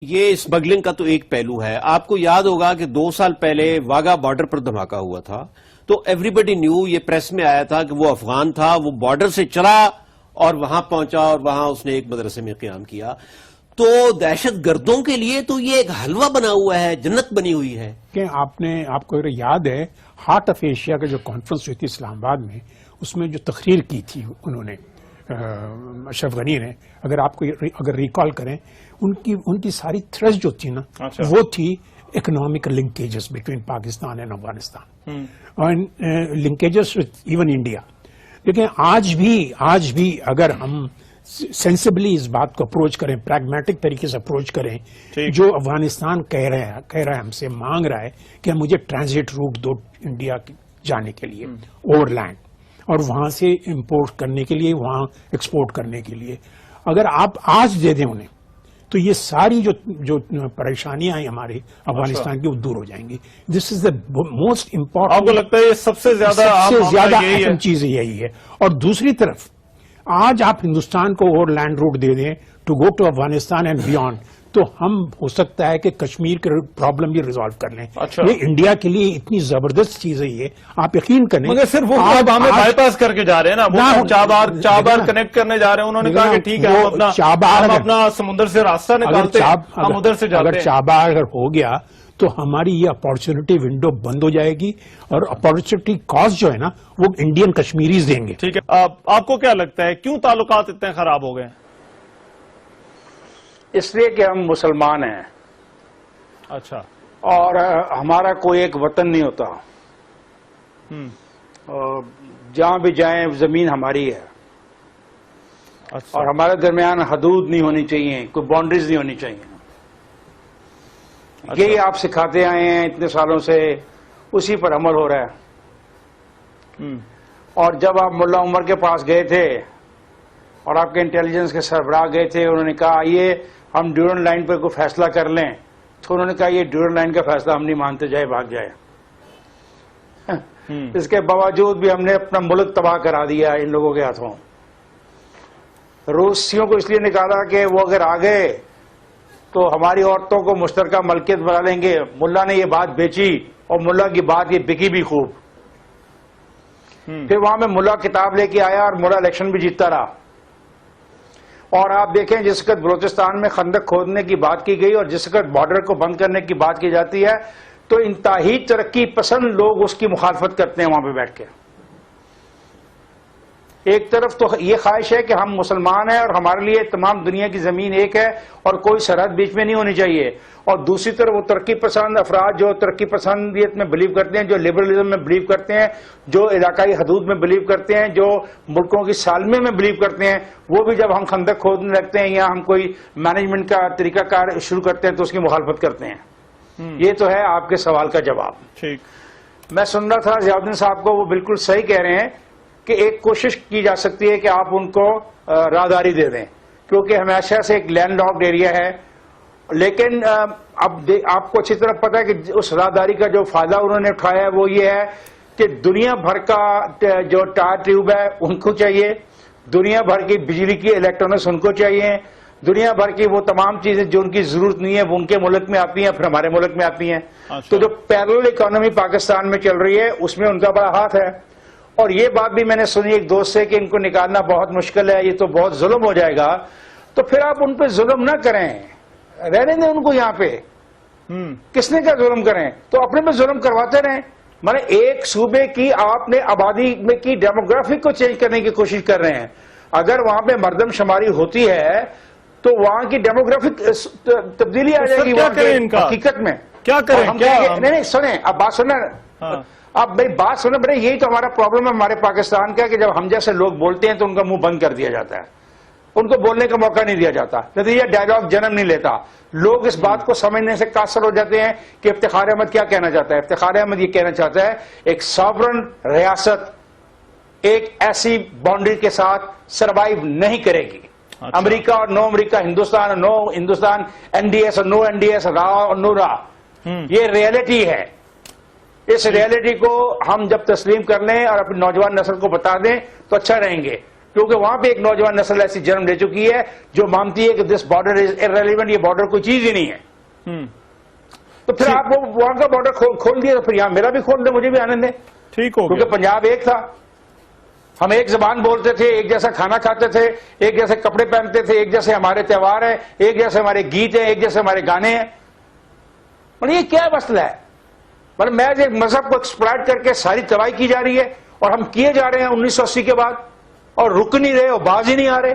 یہ اسمگلنگ کا تو ایک پہلو ہے. آپ کو یاد ہوگا کہ 2 سال پہلے واگا بارڈر پر دھماکہ ہوا تھا تو ایوری بڈی نیو، یہ پریس میں آیا تھا کہ وہ افغان تھا، وہ بارڈر سے چلا اور وہاں پہنچا اور وہاں اس نے ایک مدرسے میں قیام کیا. تو دہشت گردوں کے لیے تو یہ ایک حلوہ بنا ہوا ہے، جنت بنی ہوئی ہے. کہ آپ کو یاد ہے ہارٹ آف ایشیا کا جو کانفرنس ہوئی تھی اسلام آباد میں، اس میں جو تقریر کی تھی انہوں نے اشرف غنی نے، اگر ریکال کریں، ان کی ساری تھرسٹ جو تھی نا وہ تھی economic linkages between Pakistan and Afghanistan اور لنکیجز ایون انڈیا. لیکن آج بھی اگر ہم سینسبلی اس بات کو اپروچ کریں، پریگمیٹک طریقے سے اپروچ کریں، جو افغانستان کہہ رہا ہے ہم سے مانگ رہا ہے کہ مجھے ٹرانزٹ روٹ دو انڈیا جانے کے لیے اوور لینڈ اور وہاں سے امپورٹ کرنے کے لیے، وہاں ایکسپورٹ کرنے کے لیے، اگر آپ آج دے دیں انہیں تو یہ ساری جو پریشانیاں ہیں ہمارے افغانستان کی وہ دور ہو جائیں گی. دس از دا موسٹ امپورٹنٹ. آپ کو لگتا ہے یہ سب سے زیادہ اہم چیز یہی ہے. اور دوسری طرف آج آپ ہندوستان کو اوور لینڈ روٹ دے دیں to go to Afghanistan and beyond, تو ہم ہو سکتا ہے کہ کشمیر کے پرابلم بھی ریزالو کر لیں. یہ انڈیا کے لیے اتنی زبردست چیز ہے، یہ آپ یقین کریں. مگر صرف وہ ہمیں بائی پاس کر کے جا رہے ہیں نا، وہ چابہار کنیکٹ کرنے جا رہے ہیں. انہوں نے کہا کہ ٹھیک ہے ہم اپنا سمندر سے راستہ نکالتے ہیں، ہم ادھر سے جاتے ہیں. اگر چابہار اگر ہو گیا تو ہماری یہ اپارچونٹی ونڈو بند ہو جائے گی اور اپارچونٹی کاسٹ جو ہے نا وہ انڈین کشمیریز دیں گے. ٹھیک ہے، آپ کو کیا لگتا ہے کیوں تعلقات اتنے خراب ہو گئے؟ اس لیے کہ ہم مسلمان ہیں. اچھا. اور ہمارا کوئی ایک وطن نہیں ہوتا. جہاں بھی جائیں زمین ہماری ہے. اور ہمارے درمیان حدود نہیں ہونی چاہیے، کوئی باؤنڈریز نہیں ہونی چاہیے. یہی آپ سکھاتے آئے ہیں اتنے سالوں سے، اسی پر عمل ہو رہا ہے. اور جب آپ ملا عمر کے پاس گئے تھے اور آپ کے انٹیلیجنس کے سربراہ گئے تھے، انہوں نے کہا یہ ہم ڈیورنڈ لائن پر کوئی فیصلہ کر لیں، تو انہوں نے کہا یہ ڈیورنڈ لائن کا فیصلہ ہم نہیں مانتے، جائے بھاگ جائے. اس کے باوجود بھی ہم نے اپنا ملک تباہ کرا دیا ان لوگوں کے ہاتھوں. روسیوں کو اس لیے نکالا کہ وہ اگر آ گئے تو ہماری عورتوں کو مشترکہ ملکیت بنا لیں گے. ملا نے یہ بات بیچی اور ملا کی بات یہ بکی بھی خوب. پھر وہاں میں ملا کتاب لے کے آیا اور ملا الیکشن بھی جیتتا رہا. اور آپ دیکھیں جس وقت بلوچستان میں خندق کھودنے کی بات کی گئی اور جس وقت بارڈر کو بند کرنے کی بات کی جاتی ہے تو انتہائی ترقی پسند لوگ اس کی مخالفت کرتے ہیں وہاں پہ بیٹھ کے. ایک طرف تو یہ خواہش ہے کہ ہم مسلمان ہیں اور ہمارے لیے تمام دنیا کی زمین ایک ہے اور کوئی سرحد بیچ میں نہیں ہونی چاہیے، اور دوسری طرف وہ ترقی پسند افراد جو ترقی پسندیت میں بلیو کرتے ہیں، جو لبرلزم میں بلیو کرتے ہیں، جو علاقائی حدود میں بلیو کرتے ہیں، جو ملکوں کی سالمے میں بلیو کرتے ہیں، وہ بھی جب ہم خندق کھودنے لگتے ہیں یا ہم کوئی مینجمنٹ کا طریقہ کار شروع کرتے ہیں تو اس کی مخالفت کرتے ہیں. یہ تو ہے آپ کے سوال کا جواب. ٹھیک. میں سن رہا تھا ضیاء الدین صاحب کو، وہ بالکل صحیح کہہ رہے ہیں کہ ایک کوشش کی جا سکتی ہے کہ آپ ان کو راہداری دے دیں، کیونکہ ہمیشہ سے ایک لینڈ لاکڈ ایریا ہے. لیکن اب آپ کو اچھی طرح پتا ہے کہ اس راہداری کا جو فائدہ انہوں نے اٹھایا ہے وہ یہ ہے کہ دنیا بھر کا جو ٹائر ٹیوب ہے ان کو چاہیے، دنیا بھر کی بجلی کی الیکٹرانکس ان کو چاہیے، دنیا بھر کی وہ تمام چیزیں جو ان کی ضرورت نہیں ہے وہ ان کے ملک میں آتی ہیں، پھر ہمارے ملک میں آتی ہیں. تو جو پیرلل اکانومی پاکستان میں چل رہی ہے اس میں ان کا بڑا ہاتھ ہے. اور یہ بات بھی میں نے سنی ایک دوست سے کہ ان کو نکالنا بہت مشکل ہے، یہ تو بہت ظلم ہو جائے گا. تو پھر آپ ان پہ ظلم نہ کریں، رہنے دیں ان کو یہاں پہ. کس نے کیا ظلم کریں؟ تو اپنے پہ ظلم کرواتے رہیں. مانے ایک صوبے کی آپ نے آبادی میں کی ڈیموگرافک کو چینج کرنے کی کوشش کر رہے ہیں. اگر وہاں پہ مردم شماری ہوتی ہے تو وہاں کی ڈیموگرافک تبدیلی آ جائے گی. حقیقت میں کیا کریں؟ نہیں سنیں، اب بات سنیں، اب میری بات سنیں بڑے. یہی تو ہمارا پرابلم ہے ہمارے پاکستان کا کہ جب ہم جیسے لوگ بولتے ہیں تو ان کا منہ بند کر دیا جاتا ہے، ان کو بولنے کا موقع نہیں دیا جاتا، نتیجہ ڈائیلاگ جنم نہیں لیتا. لوگ اس بات کو سمجھنے سے قاصر ہو جاتے ہیں کہ افتخار احمد کیا کہنا چاہتا ہے. افتخار احمد یہ کہنا چاہتا ہے ایک ساورن ریاست ایک ایسی باؤنڈری کے ساتھ سروائیو نہیں کرے گی. امریکہ اور نو امریکہ، ہندوستان اور نو ہندوستان، این ڈی ایس اور نو این ڈی ایس، را اور نو را، یہ ریئلٹی ہے. اس ریئلٹی کو ہم جب تسلیم کر لیں اور اپنی نوجوان نسل کو بتا دیں تو اچھا رہیں گے. کیونکہ وہاں پہ ایک نوجوان نسل ایسی جنم لے چکی ہے جو مانتی ہے کہ دس بارڈر از ارریلیونٹ، یہ بارڈر کوئی چیز ہی نہیں ہے. تو پھر آپ وہ وہاں کا بارڈر کھول دیا تو پھر یہاں میرا بھی کھول دیں، مجھے بھی آنے دیں. ٹھیک ہو گیا. کیونکہ پنجاب ایک تھا، ہم ایک زبان بولتے تھے، ایک جیسا کھانا کھاتے تھے، ایک جیسے کپڑے پہنتے تھے، ایک جیسے ہمارے تہوار ہیں، ایک جیسے ہمارے گیت ہیں، ایک جیسے ہمارے گانے ہیں. مطلب یہ کیا مسئلہ ہے؟ مطلب محض ایک مذہب کو ایکسپلائٹ کر کے ساری تباہی کی جا رہی ہے، اور ہم کیے جا رہے ہیں 1980 کے بعد، اور رک نہیں رہے اور باز ہی نہیں آ رہے.